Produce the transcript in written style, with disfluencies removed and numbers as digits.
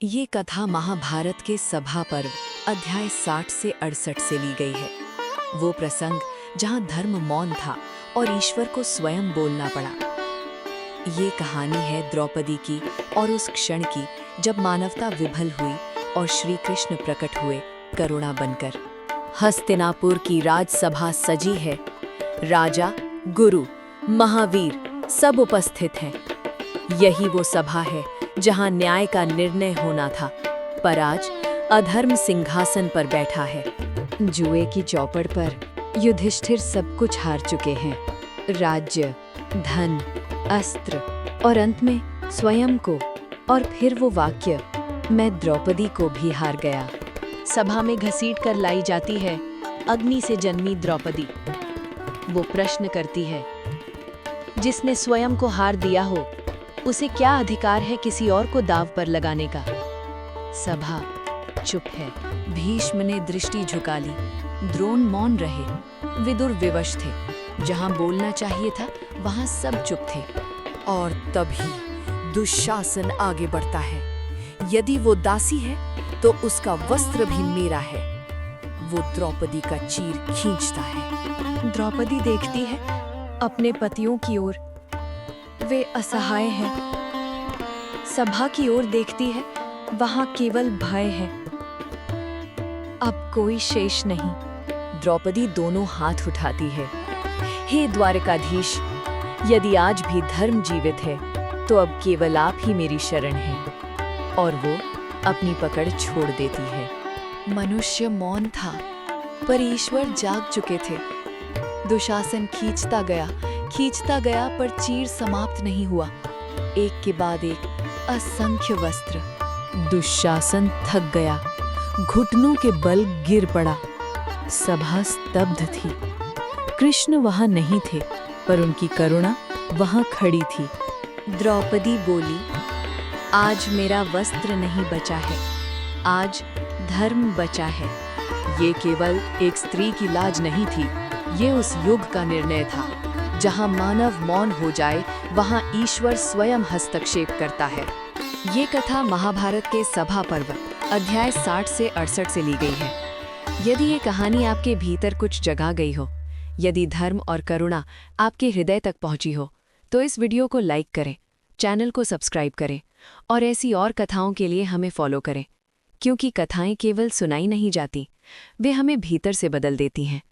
ये कथा महाभारत के सभा पर्व अध्याय 60 से 68 से ली गई है। वो प्रसंग जहाँ धर्म मौन था और ईश्वर को स्वयं बोलना पड़ा। ये कहानी है द्रौपदी की और उस क्षण की जब मानवता विभल हुई और श्री कृष्ण प्रकट हुए करुणा बनकर। हस्तिनापुर की राजसभा सजी है। राजा, गुरु, महावीर सब उपस्थित हैं। यही वो सभा है जहां न्याय का निर्णय होना था, पर आज अधर्म सिंहासन पर बैठा है। जुए की चौपड़ पर युधिष्ठिर सब कुछ हार चुके हैं, राज्य, धन, अस्त्र और अंत में स्वयं को। और फिर वो वाक्य, मैं द्रौपदी को भी हार गया। सभा में घसीट कर लाई जाती है अग्नि से जन्मी द्रौपदी। वो प्रश्न करती है, जिसने स्वयं को हार दिया हो उसे क्या अधिकार है किसी और को दाव पर लगाने का। सभा चुप है। भीष्म ने दृष्टि झुका ली, द्रोण मौन रहे, विदुर विवश थे। जहां बोलना चाहिए था वहां सब चुप थे। और तभी दुशासन आगे बढ़ता है। यदि वो दासी है तो उसका वस्त्र भी मेरा है। वो द्रौपदी का चीर खींचता है। द्रौपदी देखती है अपने पतियों की ओर, वे असहाय हैं। सभा की ओर देखती है, वहां केवल भय है। अब कोई शेष नहीं। द्रौपदी दोनों हाथ उठाती है। हे द्वारकाधीश, यदि आज भी धर्म जीवित है तो अब केवल आप ही मेरी शरण हैं। और वो अपनी पकड़ छोड़ देती है। मनुष्य मौन था, पर ईश्वर जाग चुके थे। दुशासन खींचता गया पर चीर समाप्त नहीं हुआ। एक के बाद एक असंख्य वस्त्र। दुशासन थक गया, घुटनों के बल गिर पड़ा। सभा स्तब्ध थी। कृष्ण वहां नहीं थे, पर उनकी करुणा वहां खड़ी थी। द्रौपदी बोली, आज मेरा वस्त्र नहीं बचा है, आज धर्म बचा है। ये केवल एक स्त्री की लाज नहीं थी, ये उस युग का निर्णय था। जहां मानव मौन हो जाए वहां ईश्वर स्वयं हस्तक्षेप करता है। ये कथा महाभारत के सभा पर्व अध्याय 60 से 68 से ली गई है। यदि ये कहानी आपके भीतर कुछ जगा गई हो, यदि धर्म और करुणा आपके हृदय तक पहुंची हो, तो इस वीडियो को लाइक करें, चैनल को सब्सक्राइब करें और ऐसी और कथाओं के लिए हमें फॉलो करें। क्योंकि कथाएं केवल सुनाई नहीं जाती, वे हमें भीतर से बदल देती हैं।